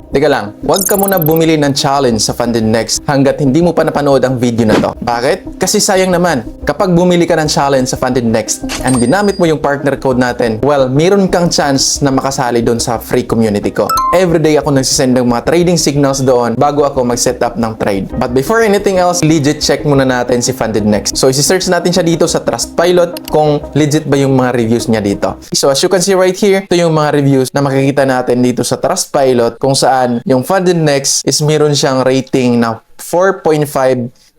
Teka lang, huwag ka muna bumili ng challenge sa Funded Next hanggat hindi mo pa napanood ang video na to. Bakit? Kasi sayang naman, kapag bumili ka ng challenge sa Funded Next and ginamit mo yung partner code natin, well, meron kang chance na makasali doon sa free community ko. Everyday ako nagsisend ng mga trading signals doon bago ako mag-set up ng trade. But before anything else, legit check muna natin si Funded Next. So, isi-search natin siya dito sa Trustpilot kung legit ba yung mga reviews niya dito. So, as you can see right here, ito yung mga reviews na makikita natin dito sa Trustpilot kung saan yung Funded Next is meron siyang rating na 4.5,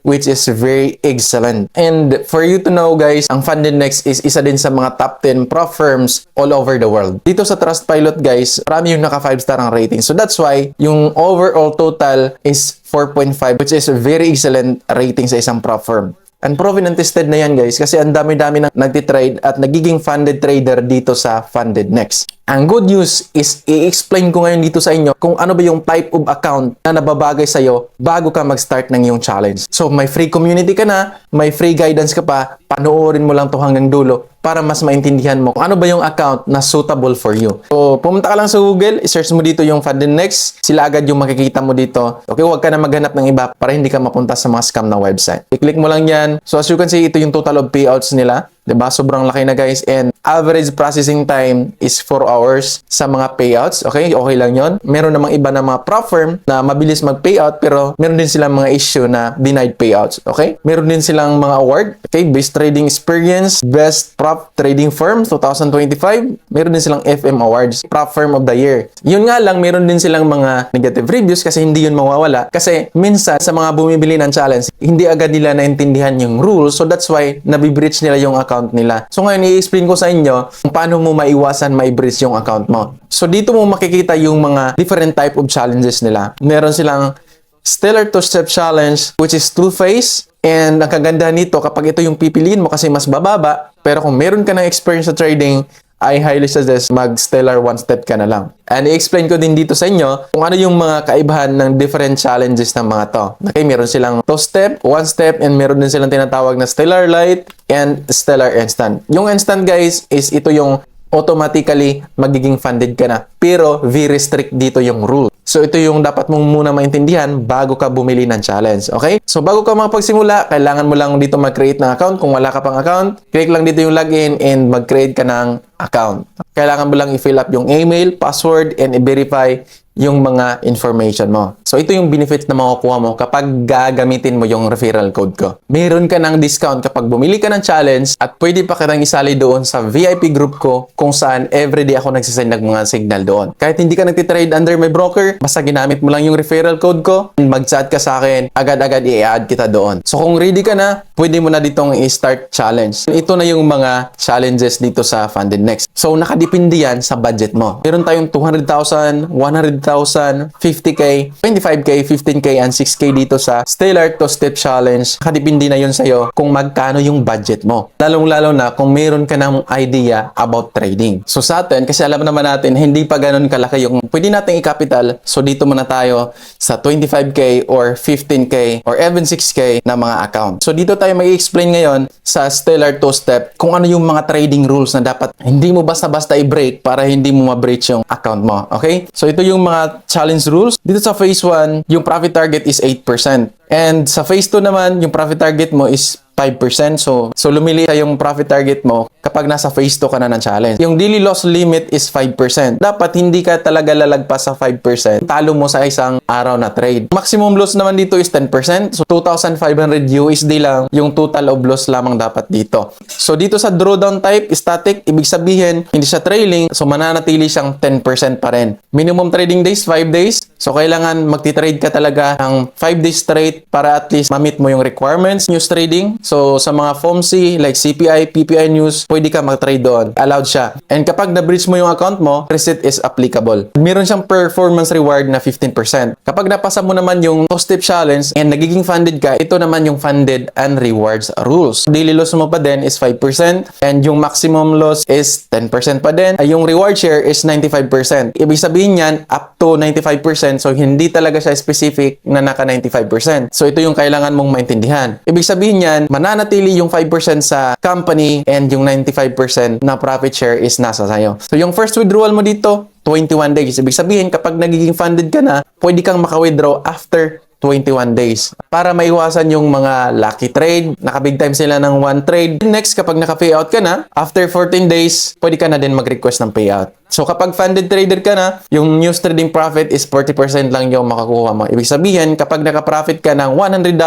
which is very excellent. And for you to know guys, ang Funded Next is isa din sa mga top 10 prop firms all over the world. Dito sa Trustpilot guys, marami yung naka 5-star ang rating. So that's why yung overall total is 4.5, which is a very excellent rating sa isang prop firm. And proven and tested na yan guys kasi ang dami-dami nang nagtitrade at nagiging funded trader dito sa Funded Next. Ang good news is i-explain ko ngayon dito sa inyo kung ano ba yung type of account na nababagay sa'yo bago ka mag-start ng iyong challenge. So may free community ka na, may free guidance ka pa, panoorin mo lang to hanggang dulo para mas maintindihan mo kung ano ba yung account na suitable for you. So pumunta ka lang sa Google, i-search mo dito yung Funded Next, sila agad yung makikita mo dito. Okay, huwag ka na maghanap ng iba para hindi ka mapunta sa mga scam na website. I-click mo lang yan. So as you can see, ito yung total of payouts nila. Diba? Sobrang laki na guys. And average processing time is 4 hours sa mga payouts. Okay? Okay lang yon. Meron namang iba na mga prop firm na mabilis mag-payout pero meron din silang mga issue na denied payouts. Okay? Meron din silang mga award. Okay? Best Trading Experience, Best Prop Trading Firm 2025. Meron din silang FM Awards, Prop Firm of the Year. Yun nga lang, meron din silang mga negative reviews kasi hindi yun mawawala. Kasi minsan sa mga bumibili ng challenge, hindi agad nila naintindihan yung rules. So that's why nabibreach nila yung account nila. So ngayon i-explain ko sa inyo kung paano mo maiwasan ma-breach yung account mo. So dito mo makikita yung mga different type of challenges nila. Meron silang Stellar two-step challenge which is two-phase. And ang kagandahan nito kapag ito yung pipiliin mo kasi mas bababa, pero kung meron ka ng experience sa trading, I highly suggest mag-stellar one-step ka na lang. And i-explain ko din dito sa inyo kung ano yung mga kaibahan ng different challenges ng mga to. Okay, meron silang two-step, one-step, and meron din silang tinatawag na stellar light and stellar instant. Yung instant guys is ito yung automatically magiging funded ka na. Pero very strict dito yung rule. So ito yung dapat mong muna maintindihan bago ka bumili ng challenge. Okay? So bago ka makapagsimula, kailangan mo lang dito mag-create ng account. Kung wala ka pang account, click lang dito yung login and mag-create ka ng account. Kailangan mo lang i-fill up yung email, password, and i-verify yung mga information mo. So ito yung benefits na makukuha mo kapag gagamitin mo yung referral code ko. Meron ka ng discount kapag bumili ka ng challenge at pwede pa kitang isali doon sa VIP group ko kung saan everyday ako nagsisend ng mga signal doon. Kahit hindi ka nagtitrade under my broker, basta ginamit mo lang yung referral code ko, mag-chat ka sa akin, agad-agad i-add kita doon. So kung ready ka na, pwede mo na ditong i-start challenge. Ito na yung mga challenges dito sa Funded Next. So nakadepende yan sa budget mo. Meron tayong 200,000, 100,000, 50K, 25K, 15K, and 6K dito sa Stellar two-step challenge. Nakadepende na yun sa'yo kung magkano yung budget mo. Lalong-lalo na kung meron ka ng idea about trading. So sa atin, kasi alam naman natin, hindi pa ganun kalaki yung pwede nating i-capital. So dito muna tayo sa 25K or 15K or even 6K na mga account. So dito tayo mag-explain ngayon sa Stellar two-step kung ano yung mga trading rules na dapat hindi mo basta-basta i-break para hindi mo ma-breach yung account mo. Okay? So ito yung mga challenge rules. Dito sa phase 1, yung profit target is 8%. And sa phase 2 naman, yung profit target mo is 5%. So lumili yung profit target mo kapag nasa phase 2 ka na ng challenge. Yung daily loss limit is 5%. Dapat hindi ka talaga lalagpas sa 5%. Talo mo sa isang araw na trade. Maximum loss naman dito is 10%. So 2,500 USD lang yung total of loss lamang dapat dito. So dito sa drawdown type, static, ibig sabihin, hindi siya trailing. So mananatili siyang 10% pa rin. Minimum trading days, 5 days. So kailangan magti-trade ka talaga ng 5 days straight para at least ma-meet mo yung requirements, news trading. So sa mga FOMC like CPI, PPI News, pwede ka mag-trade doon. Allowed siya. And kapag na-breach mo yung account mo, reset is applicable. Meron siyang performance reward na 15%. Kapag napasa mo naman yung two-step challenge and nagiging funded ka, ito naman yung funded and rewards rules. Daily loss mo pa din is 5% and yung maximum loss is 10% pa din. Yung reward share is 95%. Ibig sabihin yan, up to 95%. So hindi talaga siya specific na naka 95%. So ito yung kailangan mong maintindihan. Ibig sabihin yan, mananatili yung 5% sa company and yung 95% na profit share is nasa sayo. So yung first withdrawal mo dito, 21 days. Ibig sabihin, kapag nagiging funded ka na, pwede kang maka-withdraw after 21 days para maiwasan yung mga lucky trade. Naka-big time sila ng one trade. Next, kapag naka-payout ka na, after 14 days, pwede ka na din mag-request ng payout. So kapag funded trader ka na, yung news trading profit is 40% lang yung makakuha mo. Ibig sabihin, kapag naka-profit ka ng $100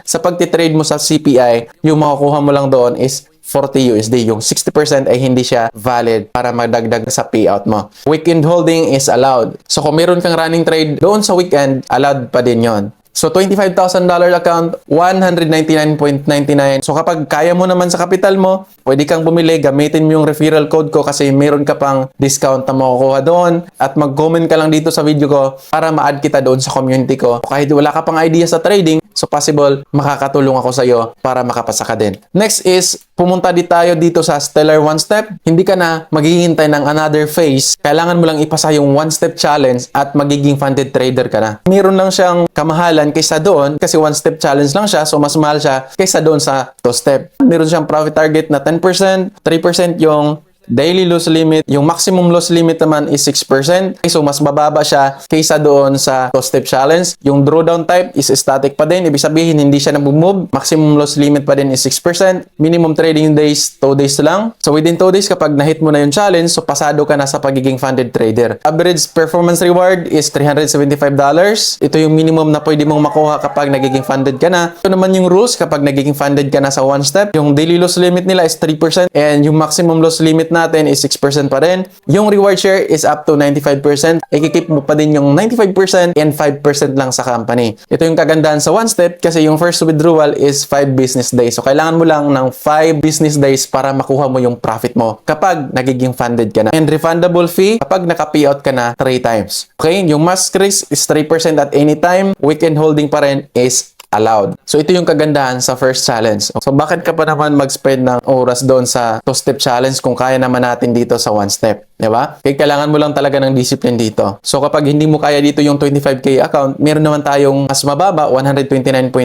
sa pagtitrade mo sa CPI, yung makakuha mo lang doon is 40 USD. Yung 60% ay hindi siya valid para madagdag sa payout mo. Weekend holding is allowed. So kung meron kang running trade doon sa weekend, allowed pa din yon. So, $25,000 account, $199.99. So, kapag kaya mo naman sa capital mo, pwede kang bumili, gamitin mo yung referral code ko kasi meron ka pang discount na makukuha doon. At mag-comment ka lang dito sa video ko para ma-add kita doon sa community ko. Kahit wala ka pang idea sa trading, so possible, makakatulong ako sa iyo para makapasa ka din. Next is, pumunta tayo dito sa Stellar One Step. Hindi ka na maghihintay ng another phase. Kailangan mo lang ipasa yung One Step Challenge at magiging funded trader ka na. Meron lang siyang kamahalan kaysa doon kasi One Step Challenge lang siya, so mas mahal siya kaysa doon sa 2 step. Meron siyang profit target na 10%, 3% yung daily loss limit. Yung maximum loss limit naman is 6%. So, mas bababa siya kaysa doon sa 2-step challenge. Yung drawdown type is static pa din. Ibig sabihin, hindi siya nag-move. Maximum loss limit pa din is 6%. Minimum trading days, 2 days lang. So, within 2 days, kapag na-hit mo na yung challenge, so pasado ka na sa pagiging funded trader. Average performance reward is $375. Ito yung minimum na pwede mong makuha kapag nagiging funded ka na. Ito naman yung rules kapag nagiging funded ka na sa 1 step. Yung daily loss limit nila is 3% and yung maximum loss limit natin is 6% pa rin. Yung reward share is up to 95%. Ikikip mo pa din yung 95% and 5% lang sa company. Ito yung kagandahan sa 1 step kasi yung first withdrawal is 5 business days. So, kailangan mo lang ng 5 business days para makuha mo yung profit mo kapag nagiging funded ka na. And refundable fee kapag naka-payout ka na 3 times. Okay? Yung max risk is 3% at any time. Weekend holding pa rin is allowed. So, ito yung kagandahan sa first challenge. So, bakit ka pa naman mag-spend ng oras doon sa 2-step challenge kung kaya naman natin dito sa 1 step? Diba? Kaya kailangan mo lang talaga ng discipline dito. So, kapag hindi mo kaya dito yung 25K account, meron naman tayong mas mababa, $129.99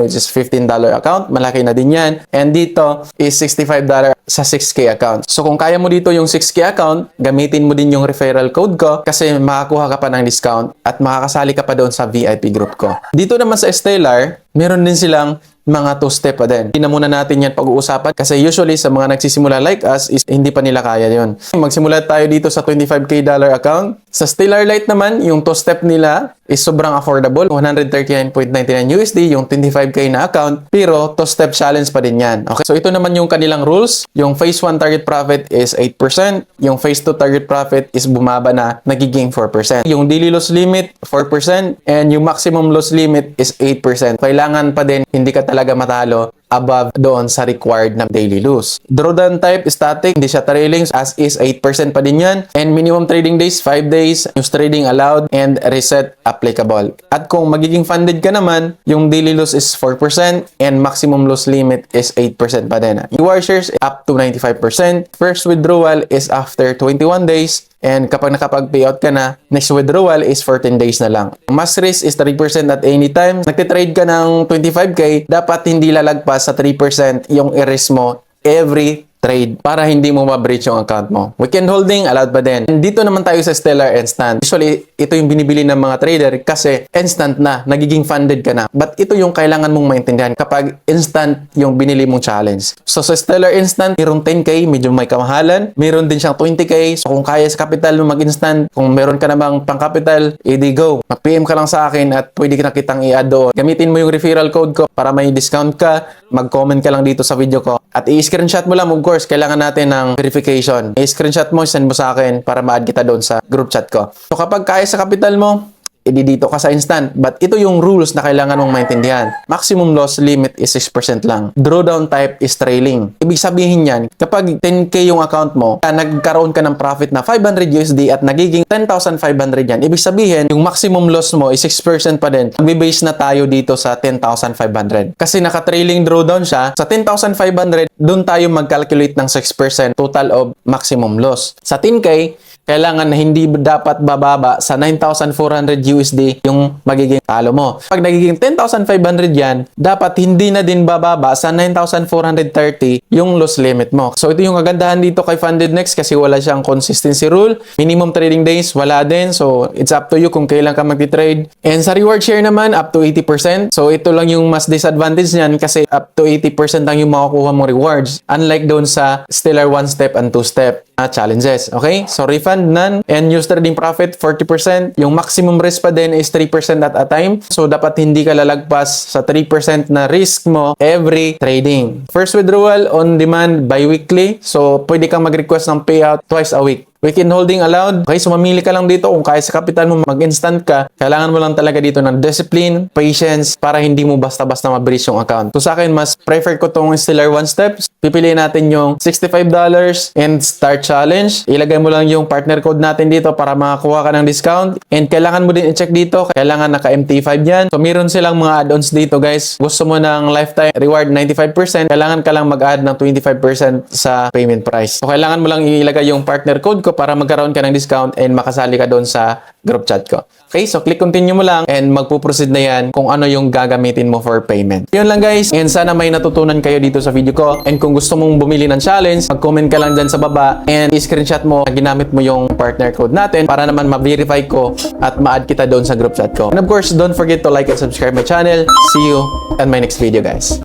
which is $15 account. Malaki na din yan. And dito is $65 sa 6K account. So, kung kaya mo dito yung 6K account, gamitin mo din yung referral code ko kasi makakuha ka pa ng discount at makakasali ka pa doon sa VIP group ko. Dito naman sa Stellar, meron din silang mga 2-step pa din. Hindi na muna natin yan pag-uusapan kasi usually sa mga nagsisimula like us is hindi pa nila kaya yon. Magsimula tayo dito sa $25K account. Sa Stellar Lite naman, yung 2-step nila is sobrang affordable. $139.99 USD, yung 25K na account. Pero 2-step challenge pa din yan. Okay? So ito naman yung kanilang rules. Yung phase 1 target profit is 8%. Yung phase 2 target profit is bumaba na, nagiging 4%. Yung daily loss limit, 4%. And yung maximum loss limit is 8%. Kailangan pa din, hindi ka talaga matalo above doon sa required na daily loss. Drawdown type, static, hindi siya trailing, as is 8% pa din yan. And minimum trading days, 5 days, news trading allowed, and reset applicable. At kung magiging funded ka naman, yung daily loss is 4% and maximum loss limit is 8% pa din. Reward shares up to 95%. First withdrawal is after 21 days. And kapag nakapag-payout ka na, next withdrawal is 14 days na lang. Max risk is 3% at any time. Nagtitrade ka ng 25K, dapat hindi lalagpas sa 3% yung i-risk mo every trade para hindi mo ma-breach yung account mo. Weekend holding, allowed pa din. And dito naman tayo sa Stellar Instant. Usually, ito yung binibili ng mga trader kasi instant na, nagiging funded ka na. But ito yung kailangan mong maintindihan kapag instant yung binili mong challenge. So sa Stellar Instant, mayroong 10K, medyo may kamahalan. Mayroon din siyang 20K. So kung kaya sa capital mo mag-instant, kung meron ka namang pang-capital, edi go. Mag-PM ka lang sa akin at pwede ka na kitang i-add doon. Gamitin mo yung referral code ko para may discount ka. Mag-comment ka lang dito sa video ko. At i-screenshot mo lang, of course, kailangan natin ng verification. I-screenshot mo, send mo sa akin para ma-add kita doon sa group chat ko. So kapag kaya sa capital mo, edi dito ka sa instant. But ito yung rules na kailangan mong maintindihan. Maximum loss limit is 6% lang. Drawdown type is trailing. Ibig sabihin yan, kapag 10K yung account mo, nagkaroon ka ng profit na 500 USD at nagiging 10,500 yan. Ibig sabihin, yung maximum loss mo is 6% pa din. Magbe-base na tayo dito sa 10,500. Kasi naka-trailing drawdown siya, sa 10,500, doon tayo mag-calculate ng 6% total of maximum loss. Sa 10K, kailangan na hindi dapat bababa sa 9,400 USD USD yung magiging talo mo. Pag nagiging 10,500 yan, dapat hindi na din bababa sa 9,430 yung loss limit mo. So ito yung kagandahan dito kay Funded Next kasi wala siyang consistency rule. Minimum trading days, wala din. So it's up to you kung kailan ka magti-trade. And sa reward share naman, up to 80%. So ito lang yung mas disadvantage niyan kasi up to 80% lang yung makukuha mong rewards. Unlike doon sa Stellar 1-step and 2-step challenges. Okay? So refund none and use trading profit 40%. Yung maximum risk pa din is 3% at a time. So dapat hindi ka lalagpas sa 3% na risk mo every trading. First withdrawal on demand bi-weekly. So pwede kang mag-request ng payout twice a week. Weekend holding allowed. Okay, so mamili ka lang dito kung kaya sa kapital mo mag-instant ka. Kailangan mo lang talaga dito ng discipline, patience, para hindi mo basta-basta ma-breach yung account. So sa akin, mas prefer ko tong Stellar 1-step. Pipiliin natin yung $65 and start challenge. Ilagay mo lang yung partner code natin dito para makakuha ka ng discount. And kailangan mo din i-check dito. Kailangan naka-MT5 yan. So meron silang mga add-ons dito guys. Gusto mo ng lifetime reward 95%. Kailangan ka lang mag-add ng 25% sa payment price. So kailangan mo lang ilagay yung partner code ko para magkaroon ka ng discount and makasali ka doon sa group chat ko. Okay, so click continue mo lang and magpuproceed na yan kung ano yung gagamitin mo for payment. Yun lang guys, and sana may natutunan kayo dito sa video ko. And kung gusto mong bumili ng challenge, mag-comment ka lang dyan sa baba and i-screenshot mo na ginamit mo yung partner code natin para naman ma-verify ko at ma-add kita doon sa group chat ko. And of course, don't forget to like and subscribe my channel. See you on my next video guys.